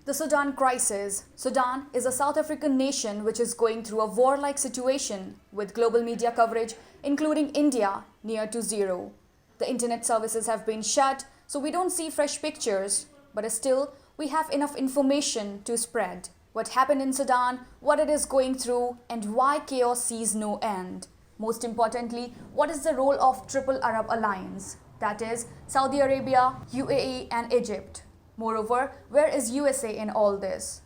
The Sudan Crisis. Sudan is a South African nation which is going through a war-like situation with global media coverage, including India, near to zero. The internet services have been shut, so we don't see fresh pictures, but still, we have enough information to spread. What happened in Sudan, what it is going through, and why chaos sees no end. Most importantly, what is the role of Triple Arab Alliance? That is, Saudi Arabia, UAE and Egypt. Moreover, where is USA in all this?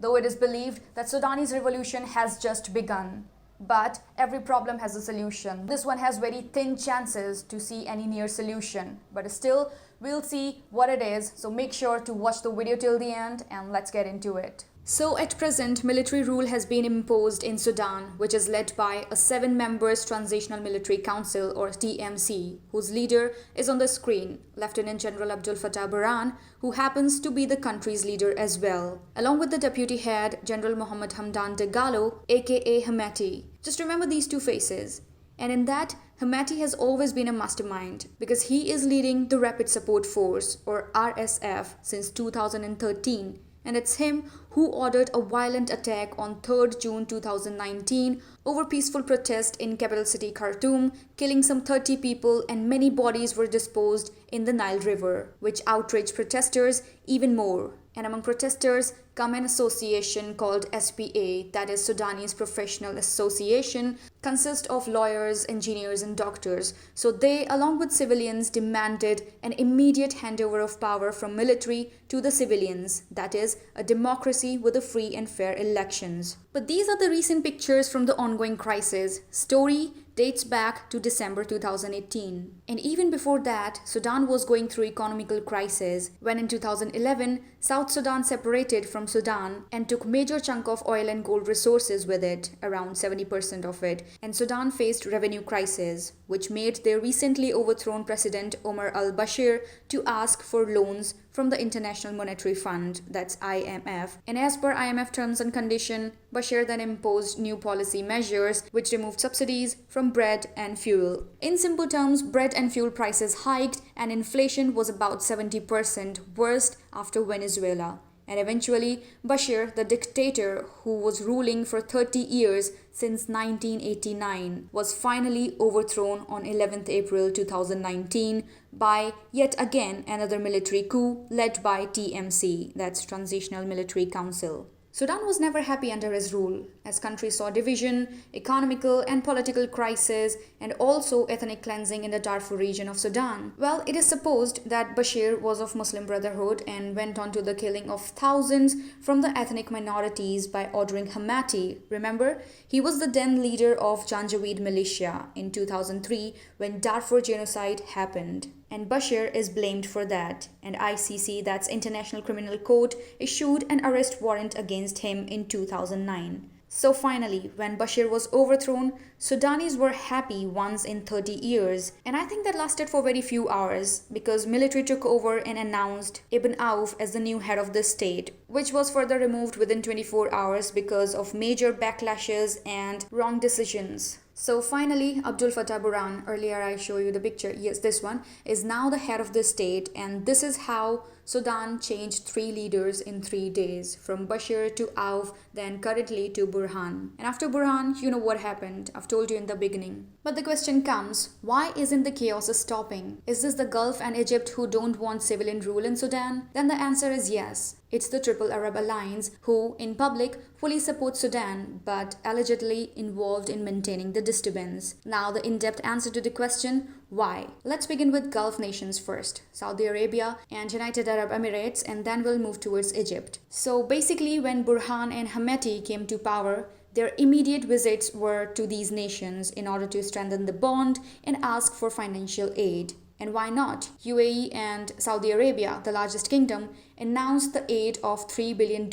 Though it is believed that Sudanese revolution has just begun. But every problem has a solution. This one has very thin chances to see any near solution. But still, we'll see what it is. So make sure to watch the video till the end and let's get into it. So at present, military rule has been imposed in Sudan, which is led by a 7-member Transitional Military Council or TMC, whose leader is on the screen, Lieutenant General Abdel Fattah Burhan, who happens to be the country's leader as well, along with the deputy head, General Mohammed Hamdan Dagalo, aka Hemeti. Just remember these two faces. And in that, Hemeti has always been a mastermind because he is leading the Rapid Support Force or RSF since 2013. And it's him who ordered a violent attack on 3rd June 2019 over peaceful protest in capital city Khartoum, killing some 30 people and many bodies were disposed in the Nile River, which outraged protesters even more. And among protesters come an association called SPA, that is Sudanese Professional Association, consists of lawyers, engineers and doctors. So they, along with civilians, demanded an immediate handover of power from military to the civilians, that is, a democracy with a free and fair elections. But these are the recent pictures from the ongoing crisis. Story dates back to December 2018. And even before that, Sudan was going through economical crisis when in 2011, South Sudan separated from Sudan and took major chunk of oil and gold resources with it, around 70% of it, and Sudan faced revenue crisis, which made their recently overthrown president Omar al-Bashir to ask for loans from the International Monetary Fund, that's IMF. And as per IMF terms and condition, Bashir then imposed new policy measures which removed subsidies from bread and fuel. In simple terms, bread and fuel prices hiked and inflation was about 70%, worst after Venezuela. And eventually, Bashir, the dictator who was ruling for 30 years since 1989, was finally overthrown on 11th April 2019 by yet again another military coup led by TMC, that's Transitional Military Council. Sudan was never happy under his rule, as country saw division, economical and political crisis, and also ethnic cleansing in the Darfur region of Sudan. Well, it is supposed that Bashir was of Muslim Brotherhood and went on to the killing of thousands from the ethnic minorities by ordering Hemeti. Remember, he was the then leader of Janjaweed militia in 2003 when Darfur genocide happened. And Bashir is blamed for that, and ICC, that's International Criminal Court, issued an arrest warrant against him in 2009. So finally, when Bashir was overthrown, Sudanese were happy once in 30 years. And I think that lasted for very few hours because military took over and announced Ibn Auf as the new head of the state, which was further removed within 24 hours because of major backlashes and wrong decisions. So finally, Abdel Fattah Burhan, earlier I showed you the picture, yes, this one, is now the head of the state, and this is how Sudan changed 3 leaders in 3 days, from Bashir to Auf, then currently to Burhan. And after Burhan, you know what happened, I've told you in the beginning. But the question comes, why isn't the chaos stopping? Is this the Gulf and Egypt who don't want civilian rule in Sudan? Then the answer is yes. It's the Triple Arab Alliance who, in public, fully support Sudan but allegedly involved in maintaining the disturbance. Now the in-depth answer to the question, why? Let's begin with Gulf nations first, Saudi Arabia and United Arab Emirates, and then we'll move towards Egypt. So basically when Burhan and Hemeti came to power, their immediate visits were to these nations in order to strengthen the bond and ask for financial aid. And why not? UAE and Saudi Arabia, the largest kingdom, announced the aid of $3 billion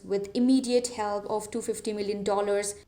with immediate help of $250 million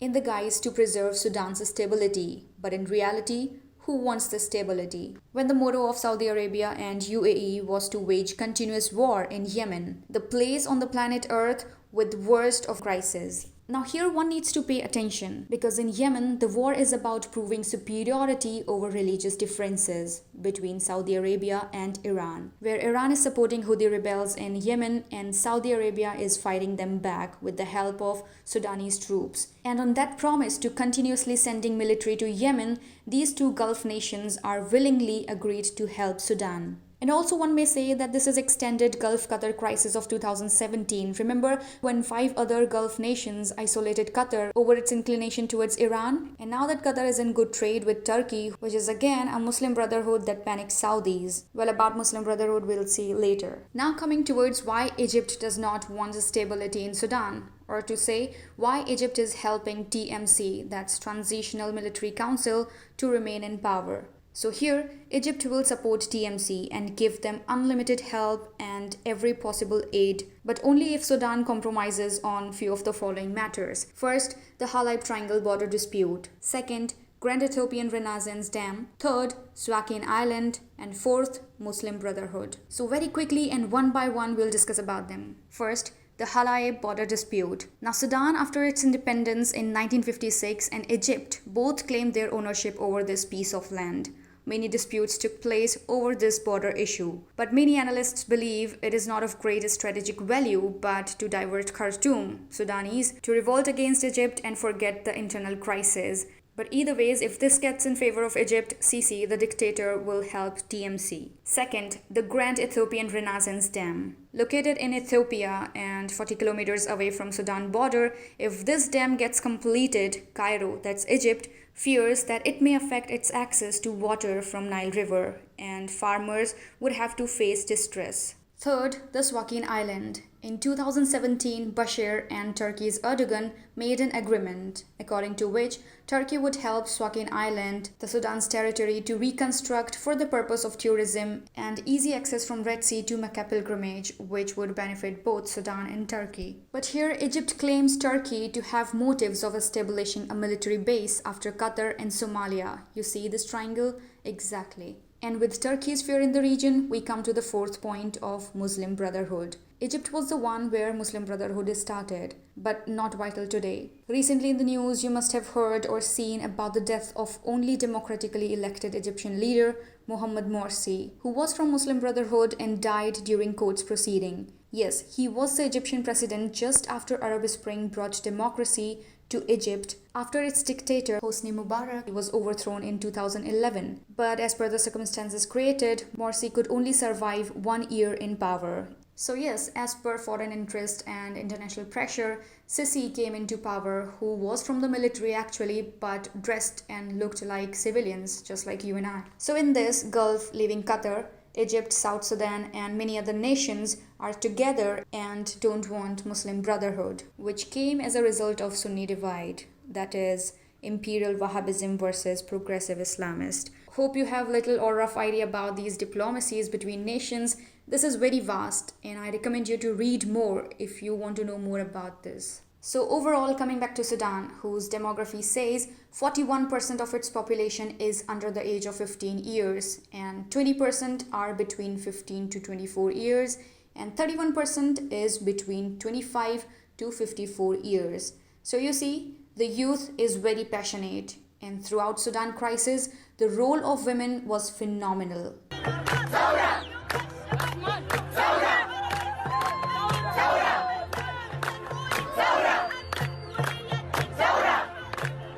in the guise to preserve Sudan's stability. But in reality, who wants the stability? When the motto of Saudi Arabia and UAE was to wage continuous war in Yemen, the place on the planet Earth with worst of crisis. Now here one needs to pay attention because in Yemen the war is about proving superiority over religious differences between Saudi Arabia and Iran, where Iran is supporting Houthi rebels in Yemen and Saudi Arabia is fighting them back with the help of Sudanese troops. And on that promise to continuously sending military to Yemen, these two Gulf nations are willingly agreed to help Sudan. And also one may say that this is extended Gulf Qatar crisis of 2017. Remember when 5 other Gulf nations isolated Qatar over its inclination towards Iran? And now that Qatar is in good trade with Turkey, which is again a Muslim Brotherhood that panics Saudis. Well, about Muslim Brotherhood we'll see later. Now coming towards why Egypt does not want stability in Sudan. Or to say why Egypt is helping TMC, that's Transitional Military Council, to remain in power. So here, Egypt will support TMC and give them unlimited help and every possible aid, but only if Sudan compromises on few of the following matters. First, the Hala'ib Triangle border dispute. Second, Grand Ethiopian Renaissance Dam. Third, Suakin Island. And fourth, Muslim Brotherhood. So very quickly and one by one we'll discuss about them. First, the Hala'ib border dispute. Now Sudan, after its independence in 1956, and Egypt both claimed their ownership over this piece of land. Many disputes took place over this border issue, but many analysts believe it is not of great strategic value but to divert Khartoum, Sudanese, to revolt against Egypt and forget the internal crisis. But either ways, if this gets in favor of Egypt, Sisi, the dictator, will help TMC. Second, the Grand Ethiopian Renaissance Dam. Located in Ethiopia and 40 kilometers away from Sudan border, if this dam gets completed, Cairo, that's Egypt, fears that it may affect its access to water from Nile River and farmers would have to face distress. Third, the Suakin Island. In 2017, Bashir and Turkey's Erdogan made an agreement, according to which Turkey would help Suakin Island, the Sudan's territory, to reconstruct for the purpose of tourism and easy access from Red Sea to Mecca pilgrimage, which would benefit both Sudan and Turkey. But here Egypt claims Turkey to have motives of establishing a military base after Qatar and Somalia. You see this triangle? Exactly. And with Turkey's fear in the region, we come to the fourth point of Muslim Brotherhood. Egypt was the one where Muslim Brotherhood is started, but not vital today. Recently in the news, you must have heard or seen about the death of only democratically elected Egyptian leader, Mohammed Morsi, who was from Muslim Brotherhood and died during court's proceeding. Yes, he was the Egyptian president just after Arab Spring brought democracy to Egypt after its dictator Hosni Mubarak was overthrown in 2011. But as per the circumstances created, Morsi could only survive 1 year in power. So yes, as per foreign interest and international pressure, Sisi came into power, who was from the military actually, but dressed and looked like civilians, just like you and I. So in this Gulf, leaving Qatar, Egypt, South Sudan and many other nations are together and don't want Muslim Brotherhood, which came as a result of Sunni divide, that is, imperial Wahhabism versus progressive Islamist. Hope you have little or rough idea about these diplomacies between nations. This is very vast and I recommend you to read more if you want to know more about this. So overall, coming back to Sudan, whose demography says 41% of its population is under the age of 15 years and 20% are between 15 to 24 years and 31% is between 25 to 54 years. So you see, the youth is very passionate and throughout Sudan crisis, the role of women was phenomenal.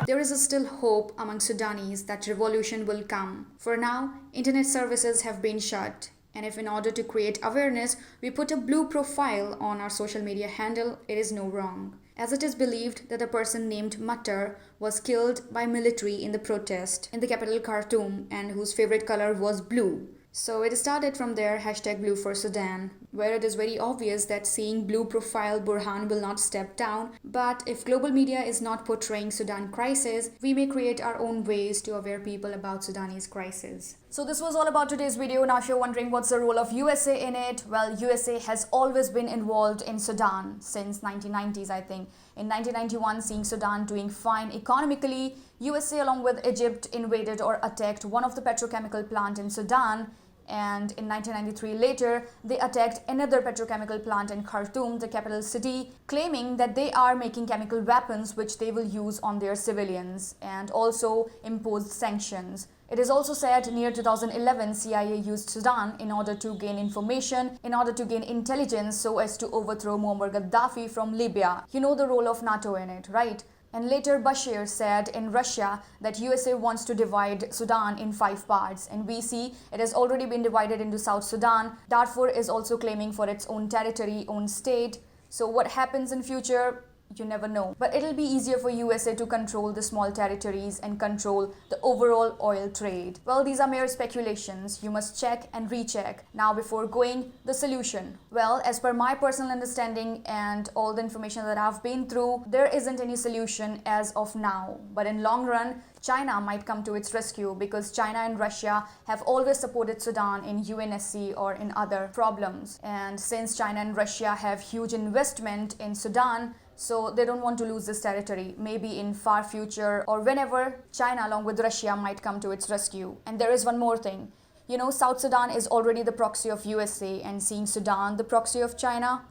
There is still hope among Sudanese that revolution will come. For now, internet services have been shut. And if in order to create awareness, we put a blue profile on our social media handle, it is no wrong. As it is believed that a person named Mattar was killed by military in the protest in the capital Khartoum and whose favorite color was blue. So it started from there, #Blue for Sudan, where it is very obvious that seeing blue profile Burhan will not step down. But if global media is not portraying Sudan crisis, we may create our own ways to aware people about Sudanese crisis. So this was all about today's video. Now if you're wondering what's the role of USA in it, well, USA has always been involved in Sudan since 1990s, I think. In 1991, seeing Sudan doing fine economically, USA along with Egypt invaded or attacked one of the petrochemical plant in Sudan. And in 1993 later, they attacked another petrochemical plant in Khartoum, the capital city, claiming that they are making chemical weapons which they will use on their civilians, and also imposed sanctions. It is also said near 2011, CIA used Sudan in order to gain information, in order to gain intelligence so as to overthrow Muammar Gaddafi from Libya. You know the role of NATO in it, right? And later Bashir said in Russia that USA wants to divide Sudan in 5 parts, and we see it has already been divided into South Sudan. Darfur is also claiming for its own territory, own state. So what happens in future? You never know. But it'll be easier for USA to control the small territories and control the overall oil trade. Well, these are mere speculations. You must check and recheck. Now before going, the solution. Well, as per my personal understanding and all the information that I've been through, there isn't any solution as of now. But in long run, China might come to its rescue, because China and Russia have always supported Sudan in UNSC or in other problems. And since China and Russia have huge investment in Sudan, so they don't want to lose this territory. Maybe in far future or whenever, China along with Russia might come to its rescue. And there is one more thing. You know, South Sudan is already the proxy of USA, and seeing Sudan the proxy of China,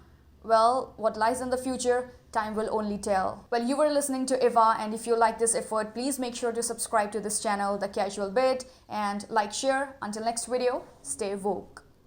well, what lies in the future, time will only tell. Well, you were listening to Eva, and if you like this effort, please make sure to subscribe to this channel, The Casual Bit, and like, share. Until next video, stay woke.